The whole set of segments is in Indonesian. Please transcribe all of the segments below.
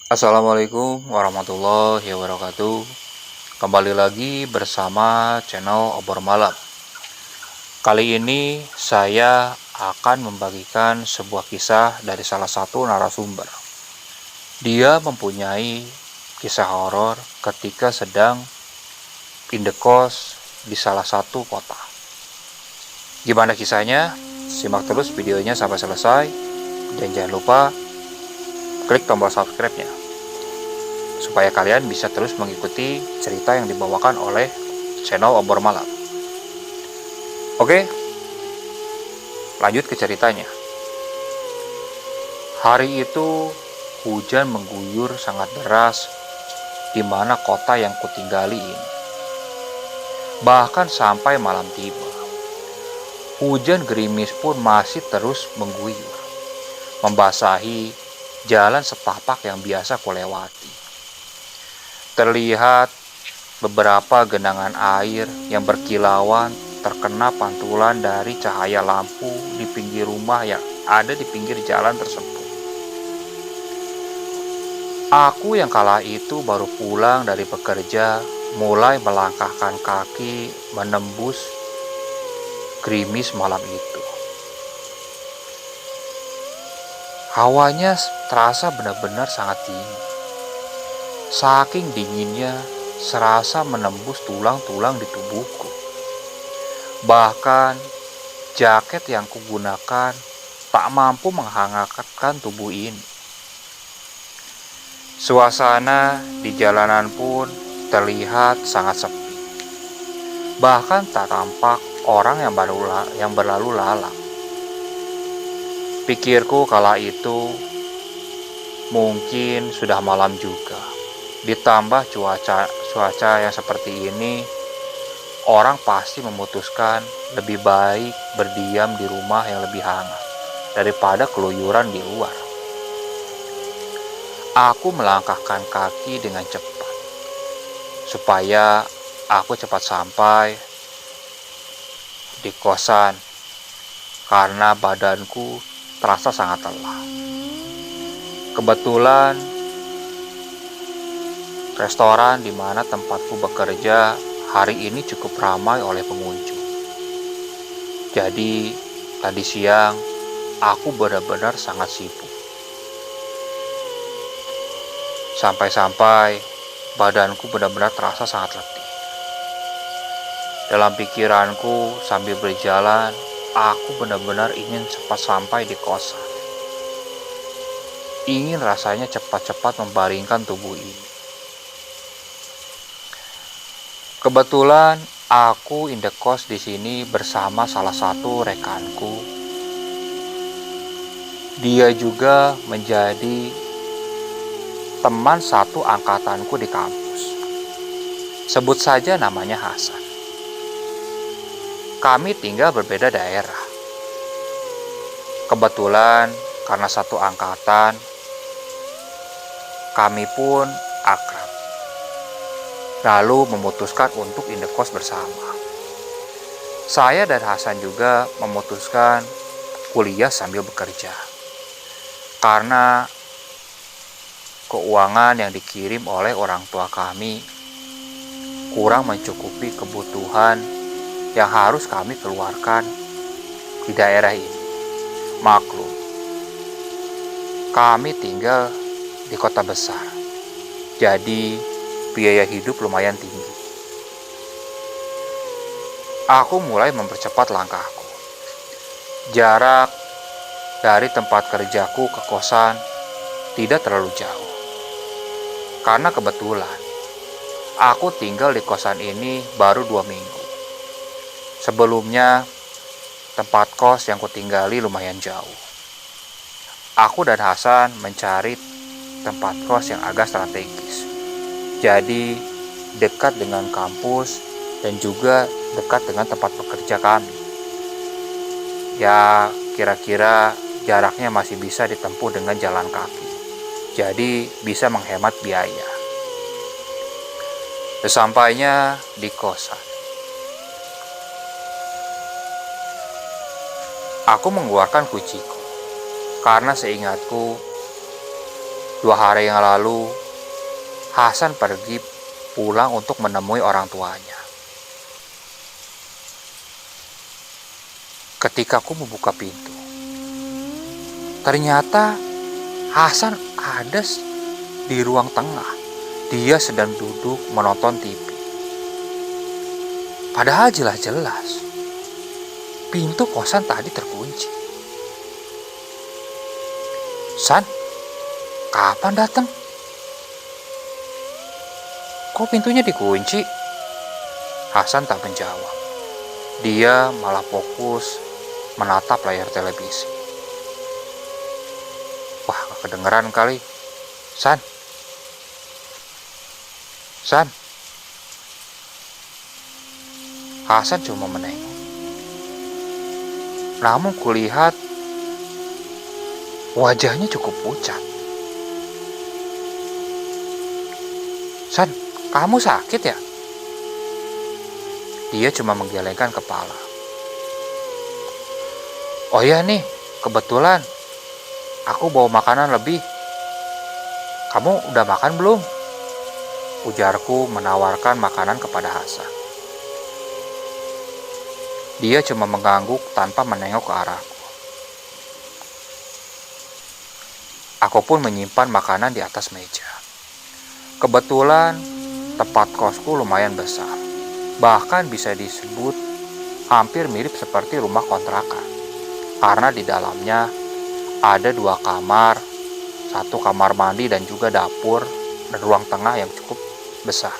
Assalamualaikum warahmatullahi wabarakatuh. Kembali lagi bersama channel Obor Malam. Kali ini saya akan membagikan sebuah kisah dari salah satu narasumber. Dia mempunyai kisah horor ketika sedang indekos di salah satu kota. Gimana kisahnya? Simak terus videonya sampai selesai. Dan jangan lupa klik tombol subscribe-nya supaya kalian bisa terus mengikuti cerita yang dibawakan oleh channel Obor Malam. Oke, lanjut ke ceritanya. Hari itu hujan mengguyur sangat deras di mana kota yang kutinggali ini. Bahkan sampai malam tiba, hujan gerimis pun masih terus mengguyur, membasahi jalan setapak yang biasa kulewati. Terlihat beberapa genangan air yang berkilauan terkena pantulan dari cahaya lampu di pinggir rumah yang ada di pinggir jalan tersebut. Aku yang kala itu baru pulang dari bekerja, mulai melangkahkan kaki menembus gerimis malam itu. Hawanya terasa benar-benar sangat dingin. Saking dinginnya, serasa menembus tulang-tulang di tubuhku. Bahkan, jaket yang kugunakan tak mampu menghangatkan tubuh ini. Suasana di jalanan pun terlihat sangat sepi. Bahkan tak tampak orang yang berlalu lalang. Pikirku kala itu mungkin sudah malam juga. Ditambah cuaca yang seperti ini, orang pasti memutuskan lebih baik berdiam di rumah yang lebih hangat daripada keluyuran di luar. Aku melangkahkan kaki dengan cepat supaya aku cepat sampai di kosan karena badanku terasa sangat lelah. Kebetulan restoran di mana tempatku bekerja hari ini cukup ramai oleh pengunjung. Jadi, tadi siang aku benar-benar sangat sibuk. Sampai-sampai badanku benar-benar terasa sangat letih. Dalam pikiranku sambil berjalan, aku benar-benar ingin cepat sampai di kosan. Ingin rasanya cepat-cepat membaringkan tubuh ini. Kebetulan aku indekos di sini bersama salah satu rekanku. Dia juga menjadi teman satu angkatanku di kampus. Sebut saja namanya Hasan. Kami tinggal berbeda daerah. Kebetulan karena satu angkatan, kami pun akrab. Lalu memutuskan untuk indekos bersama. Saya dan Hasan juga memutuskan kuliah sambil bekerja. Karena keuangan yang dikirim oleh orang tua kami kurang mencukupi kebutuhan yang harus kami keluarkan di daerah ini. Maklum, kami tinggal di kota besar. Jadi biaya hidup lumayan tinggi. Aku mulai mempercepat langkahku. Jarak dari tempat kerjaku ke kosan tidak terlalu jauh. Karena kebetulan aku tinggal di kosan ini baru 2 minggu. Sebelumnya tempat kos yang kutinggali lumayan jauh. Aku dan Hasan mencari tempat kos yang agak strategis. Jadi dekat dengan kampus dan juga dekat dengan tempat bekerja kami. Ya, kira-kira jaraknya masih bisa ditempuh dengan jalan kaki. Jadi bisa menghemat biaya. Sesampainya di kosan, aku mengeluarkan kunciku karena seingatku 2 hari yang lalu, Hasan pergi pulang untuk menemui orang tuanya. Ketika aku membuka pintu, ternyata Hasan ada di ruang tengah. Dia sedang duduk menonton TV. Padahal jelas-jelas pintu kosan tadi terkunci. "San, kapan datang? Kok pintunya dikunci?" Hasan tak menjawab. Dia malah fokus menatap layar televisi. Wah, gak kedengeran kali. San. San. Hasan cuma menengok. Namun kulihat wajahnya cukup pucat. "San, kamu sakit ya?" Dia cuma menggelengkan kepala. "Oh iya nih, kebetulan aku bawa makanan lebih. Kamu udah makan belum?" Ujarku menawarkan makanan kepada Hasan. Dia cuma mengangguk tanpa menengok ke arahku. Aku pun menyimpan makanan di atas meja. Kebetulan tempat kosku lumayan besar. Bahkan bisa disebut hampir mirip seperti rumah kontrakan. Karena di dalamnya ada 2 kamar, 1 kamar mandi dan juga dapur dan ruang tengah yang cukup besar.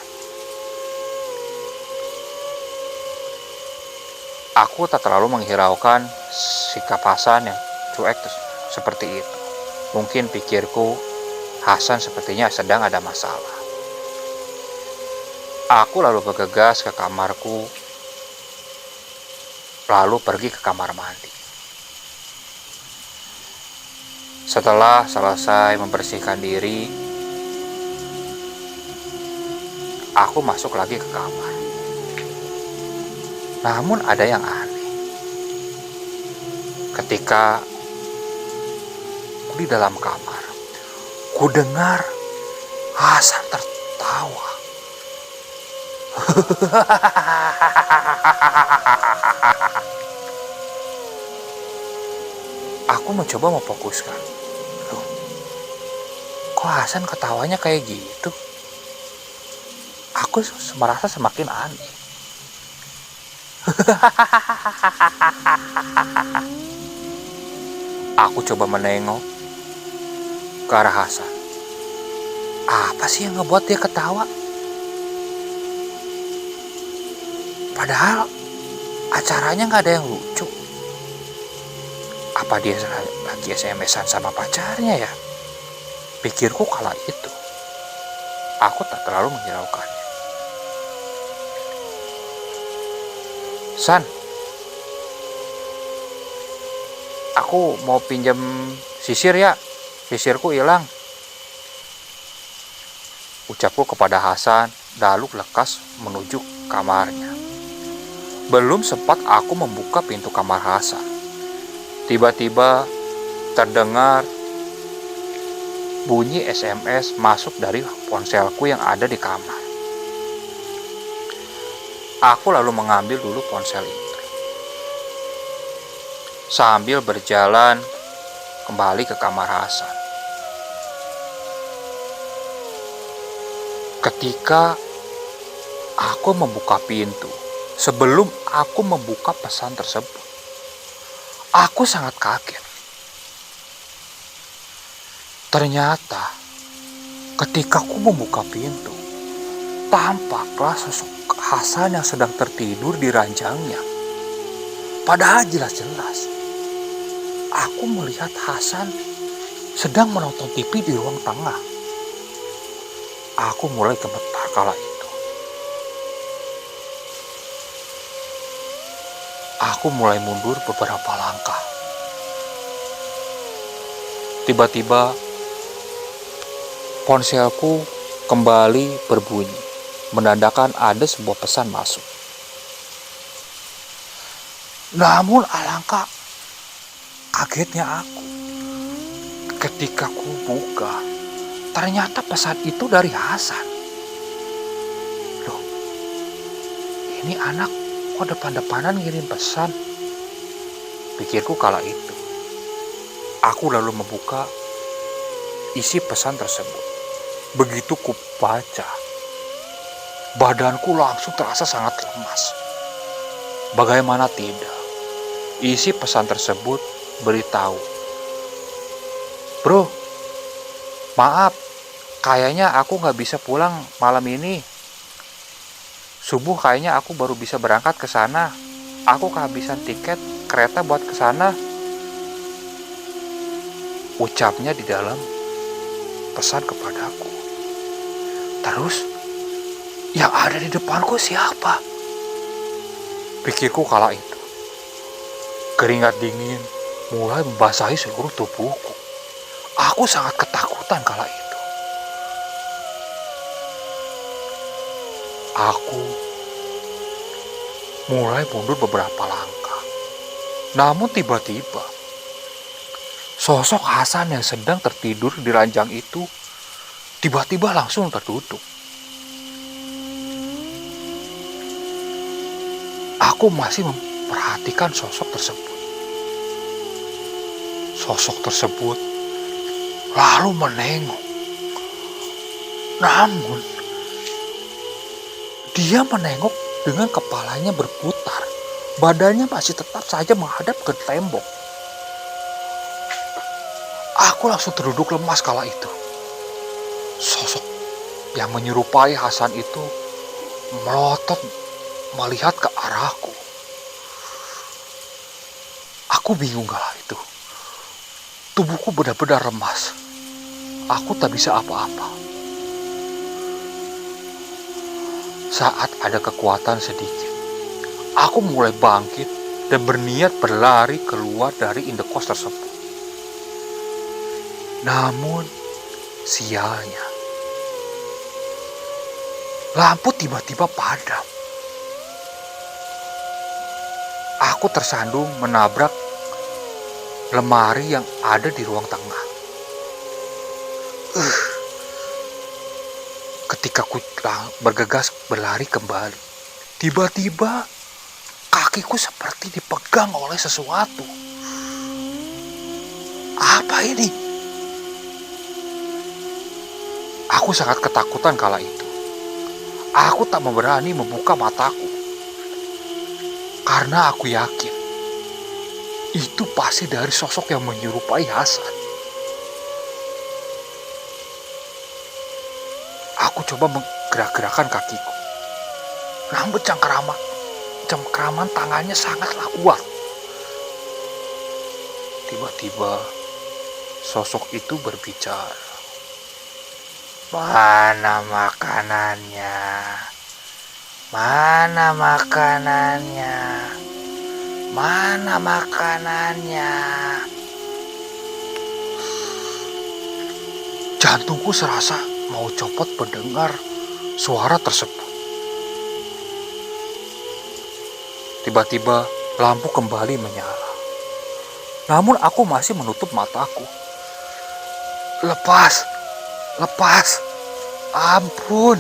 Aku tak terlalu menghiraukan sikap Hasan yang cuek seperti itu. Mungkin pikirku, Hasan sepertinya sedang ada masalah. Aku lalu bergegas ke kamarku, lalu pergi ke kamar mandi. Setelah selesai membersihkan diri, aku masuk lagi ke kamar. Namun ada yang aneh. Ketika di dalam kamar, ku dengar Hasan tertawa. Aku mencoba memfokuskan. Loh, kok Hasan ketawanya kayak gitu? Aku merasa semakin aneh. Aku coba menengok ke arah Hasan. Apa sih yang ngebuat dia ketawa? Padahal acaranya gak ada yang lucu. Apa dia lagi SMS-an sama pacarnya ya? Pikirku kala itu. Aku tak terlalu menghiraukannya. "San, aku mau pinjam sisir ya, sisirku hilang," ucapku kepada Hasan, lalu lekas menuju kamarnya. Belum sempat aku membuka pintu kamar Hasan, tiba-tiba terdengar bunyi SMS masuk dari ponselku yang ada di kamar. Aku lalu mengambil dulu ponsel itu. Sambil berjalan kembali ke kamar Hasan. Ketika aku membuka pintu, sebelum aku membuka pesan tersebut, aku sangat kaget. Ternyata ketika aku membuka pintu, tampaklah sosok Hasan yang sedang tertidur di ranjangnya. Padahal jelas-jelas aku melihat Hasan sedang menonton TV di ruang tengah. Aku mulai gemetar kala itu. Aku mulai mundur beberapa langkah. Tiba-tiba ponselku kembali berbunyi, menandakan ada sebuah pesan masuk. Namun alangkah kagetnya aku ketika ku buka, Ternyata pesan itu dari Hasan. Loh, ini anak kok depan-depanan ngirim pesan? Pikirku kala itu. Aku lalu membuka isi pesan tersebut. Begitu kubaca, badanku langsung terasa sangat lemas. Bagaimana tidak? Isi pesan tersebut beritahu, "Bro, maaf, kayaknya aku gak bisa pulang malam ini. Subuh kayaknya aku baru bisa berangkat ke sana. Aku kehabisan tiket kereta buat ke sana." Ucapnya di dalam pesan kepadaku. Terus, yang ada di depanku siapa? Pikirku kala itu. Keringat dingin mulai membasahi seluruh tubuhku. Aku sangat ketakutan kala itu. Aku mulai mundur beberapa langkah. Namun tiba-tiba, sosok Hasan yang sedang tertidur di ranjang itu tiba-tiba langsung terduduk. Aku masih memperhatikan sosok tersebut. Sosok tersebut lalu menengok. Namun, dia menengok dengan kepalanya berputar. Badannya masih tetap saja menghadap ke tembok. Aku langsung terduduk lemas kala itu. Sosok yang menyerupai Hasan itu melotot melihat ke arahku. Aku bingung kala itu. Tubuhku benar-benar lemas. Aku tak bisa apa-apa. Saat ada kekuatan sedikit, aku mulai bangkit dan berniat berlari keluar dari indekos tersebut. Namun, sialnya, lampu tiba-tiba padam. Aku tersandung menabrak lemari yang ada di ruang tengah. Ketika ku bergegas berlari kembali, tiba-tiba kakiku seperti dipegang oleh sesuatu. Apa ini? Aku sangat ketakutan kala itu. Aku tak berani membuka mataku. Karena aku yakin, itu pasti dari sosok yang menyerupai Hasan. Aku coba menggerak-gerakan kakiku. Namun cengkeraman tangannya sangatlah kuat. Tiba-tiba, sosok itu berbicara. "Mana makanannya? Mana makanannya? Mana makanannya?" Jantungku serasa mau copot mendengar suara tersebut. Tiba-tiba lampu kembali menyala. Namun aku masih menutup mataku. Lepas, ampun,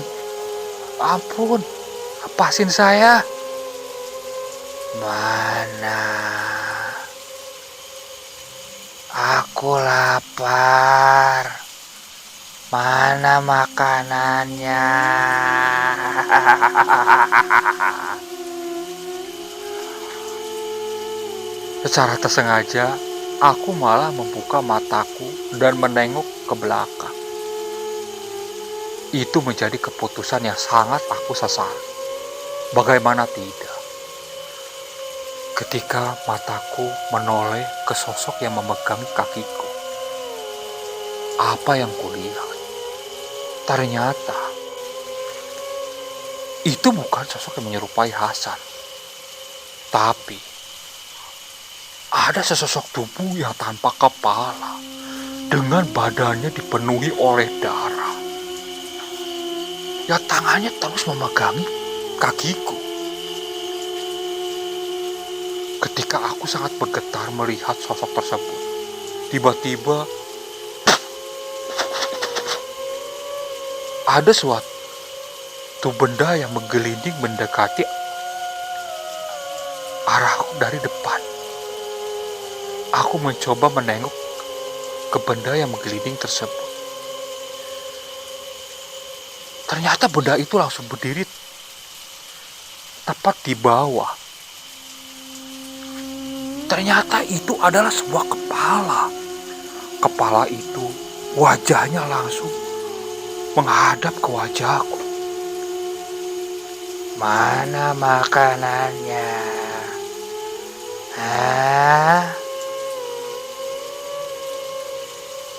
lepasin saya. Mana? Aku lapar. Mana makanannya? Secara tersengaja, aku malah membuka mataku dan menengok ke belakang. Itu menjadi keputusan yang sangat aku sesali. Bagaimana tidak? Ketika mataku menoleh ke sosok yang memegang kakiku, apa yang kulihat? Ternyata itu bukan sosok yang menyerupai Hasan, tapi ada sesosok tubuh yang tanpa kepala, dengan badannya dipenuhi oleh darah. Ya, tangannya terus memegangi kakiku. Ketika aku sangat bergetar melihat sosok tersebut, tiba-tiba ada suatu benda yang menggelinding mendekati arahku dari depan. Aku mencoba menengok ke benda yang menggelinding tersebut. Ternyata benda itu langsung berdiri tepat di bawah. Ternyata itu adalah sebuah kepala. Kepala itu wajahnya langsung menghadap ke wajahku. Mana makanannya?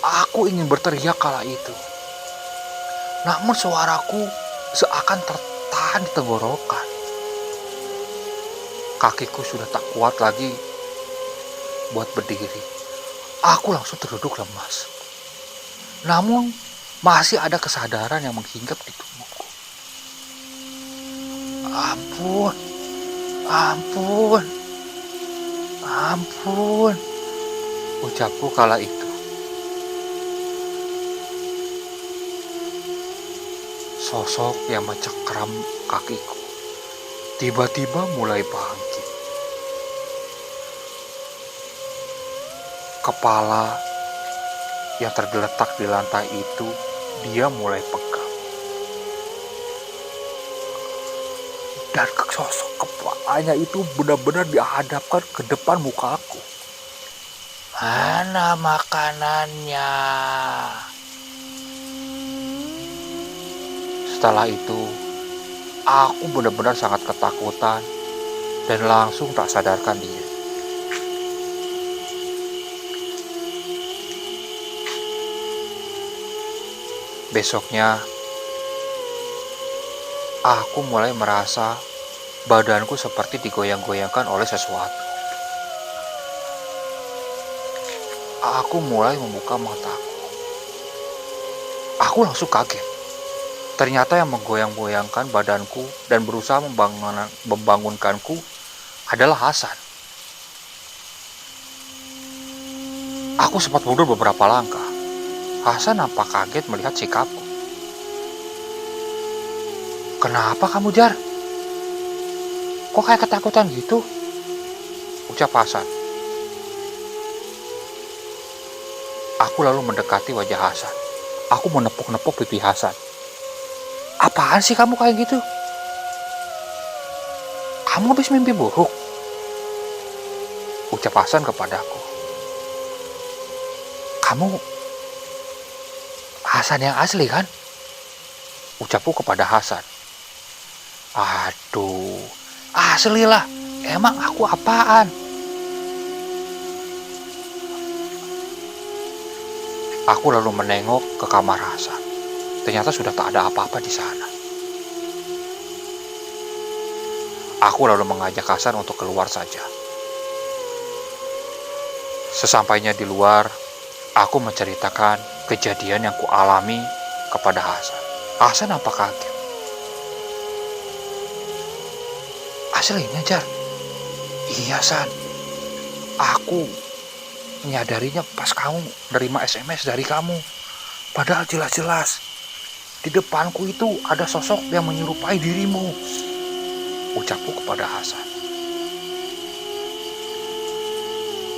Aku ingin berteriak kala itu. Namun suaraku seakan tertahan di tenggorokan. Kakiku sudah tak kuat lagi buat berdiri. Aku langsung terduduk lemas. Namun masih ada kesadaran yang menghinggap di tubuhku. Ampun, ampun, ampun, ucapku kala itu. Sosok yang mencengkeram kakiku tiba-tiba mulai bangkit. Kepala yang tergeletak di lantai itu dia mulai pegang. Dan sosok kepalanya itu benar-benar dihadapkan ke depan mukaku. Mana makanannya? Setelah itu, aku benar-benar sangat ketakutan dan langsung tak sadarkan diri. Besoknya, aku mulai merasa badanku seperti digoyang-goyangkan oleh sesuatu. Aku mulai membuka mataku. Aku langsung kaget. Ternyata yang menggoyang-goyangkan badanku dan berusaha membangunkanku adalah Hasan. Aku sempat mundur beberapa langkah. Hasan nampak kaget melihat sikapku. Kenapa kamu, Jar? Kok kayak ketakutan gitu? Ucap Hasan. Aku lalu mendekati wajah Hasan. Aku menepuk-nepuk pipi Hasan. Apaan sih kamu kayak gitu? Kamu habis mimpi buruk? Ucap Hasan kepadaku. Kamu Hasan yang asli kan? Ucapku kepada Hasan. Aduh, asli lah. Emang aku apaan? Aku lalu menengok ke kamar Hasan. Ternyata sudah tak ada apa-apa di sana. Aku lalu mengajak Hasan untuk keluar saja. Sesampainya di luar, aku menceritakan kejadian yang kualami kepada Hasan. Hasan nampak kaget. Aslinya, Jar? Iya, San. Aku menyadarinya pas kamu nerima SMS dari kamu. Padahal jelas-jelas di depanku itu ada sosok yang menyerupai dirimu. Ucapku kepada Hasan.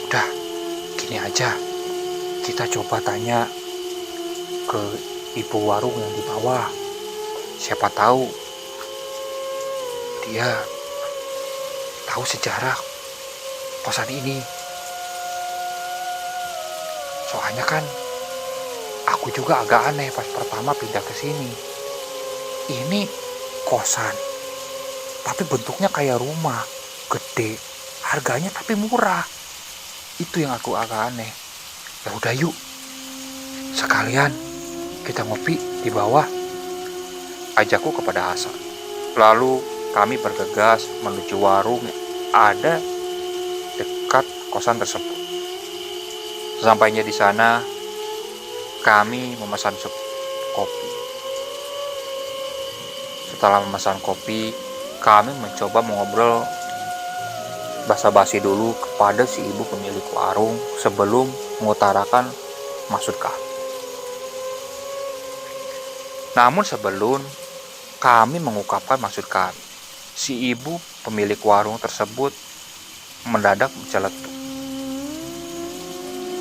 Udah, gini aja. Kita coba tanya ke ibu warung yang di bawah. Siapa tahu dia tahu sejarah kosan ini. Soalnya kan aku juga agak aneh pas pertama pindah ke sini. Ini kosan, tapi bentuknya kayak rumah, gede, harganya tapi murah. Itu yang aku agak aneh. Ya udah yuk, sekalian kita ngopi di bawah, ajakku kepada Hasan. Lalu kami bergegas menuju warung yang ada dekat kosan tersebut. Sesampainya di sana, kami memesan kopi. Setelah memesan kopi, kami mencoba mengobrol basa-basi dulu kepada si ibu pemilik warung sebelum mengutarakan maksud kami. Namun sebelum kami mengungkapkan maksud kami, si ibu pemilik warung tersebut mendadak menceletuk.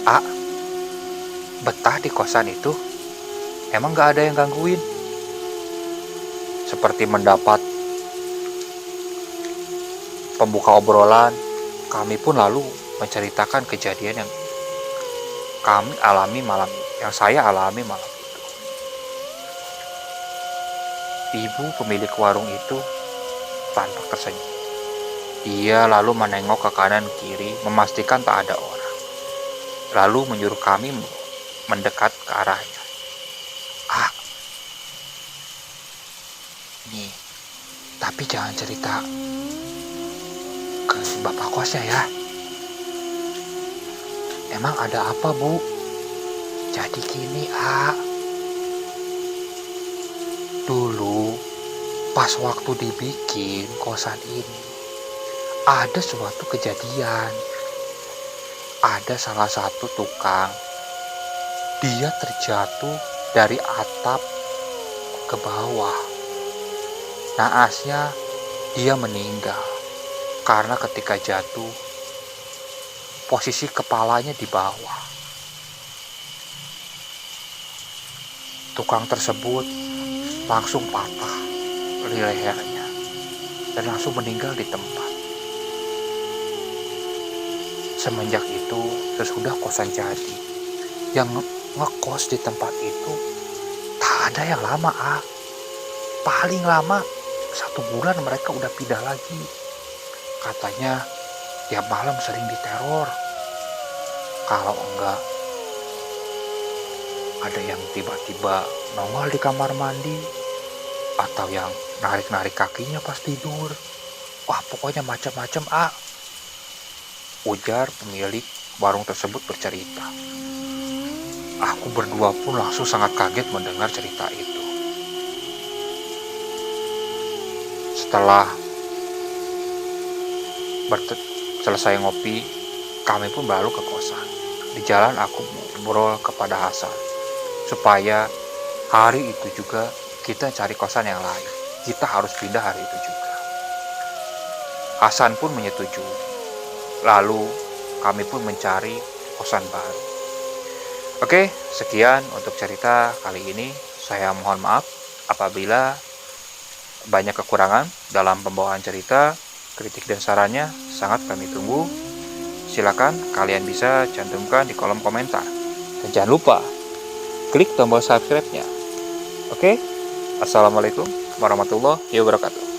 "Ah, betah di kosan itu? Emang gak ada yang gangguin?" Seperti mendapat pembuka obrolan, kami pun lalu menceritakan kejadian yang saya alami malam itu. Ibu pemilik warung itu tampak tersenyum. Ia lalu menengok ke kanan kiri, memastikan tak ada orang. Lalu menyuruh kami mendekat ke arahnya. "Ah, nih, tapi jangan cerita ke bapak kosnya ya. Emang ada apa, Bu? Jadi gini, dulu pas waktu dibikin kosan ini, ada suatu kejadian. Ada salah satu tukang, dia terjatuh dari atap ke bawah. Naasnya dia meninggal karena ketika jatuh, posisi kepalanya di bawah. Tukang tersebut langsung patah di lehernya dan langsung meninggal di tempat. Semenjak itu, sesudah kosan jadi, yang ngekos di tempat itu tak ada yang lama, paling lama 1 bulan mereka udah pindah lagi. Katanya tiap malam sering diteror. Kalau enggak, ada yang tiba-tiba nongol di kamar mandi, atau yang narik-narik kakinya pas tidur. Wah, pokoknya macam-macam, ujar pemilik warung tersebut bercerita. Aku berdua pun langsung sangat kaget mendengar cerita itu. Setelah selesai ngopi, kami pun berlalu ke kosan. Di jalan aku ngobrol kepada Hasan, supaya hari itu juga kita cari kosan yang lain. Kita harus pindah hari itu juga. Hasan pun menyetujui. Lalu kami pun mencari kosan baru. Oke, sekian untuk cerita kali ini. Saya mohon maaf apabila banyak kekurangan dalam pembawaan cerita. Kritik dan sarannya sangat kami tunggu. Silakan kalian bisa cantumkan di kolom komentar. Dan jangan lupa klik tombol subscribe-nya. Oke? Assalamualaikum warahmatullahi wabarakatuh.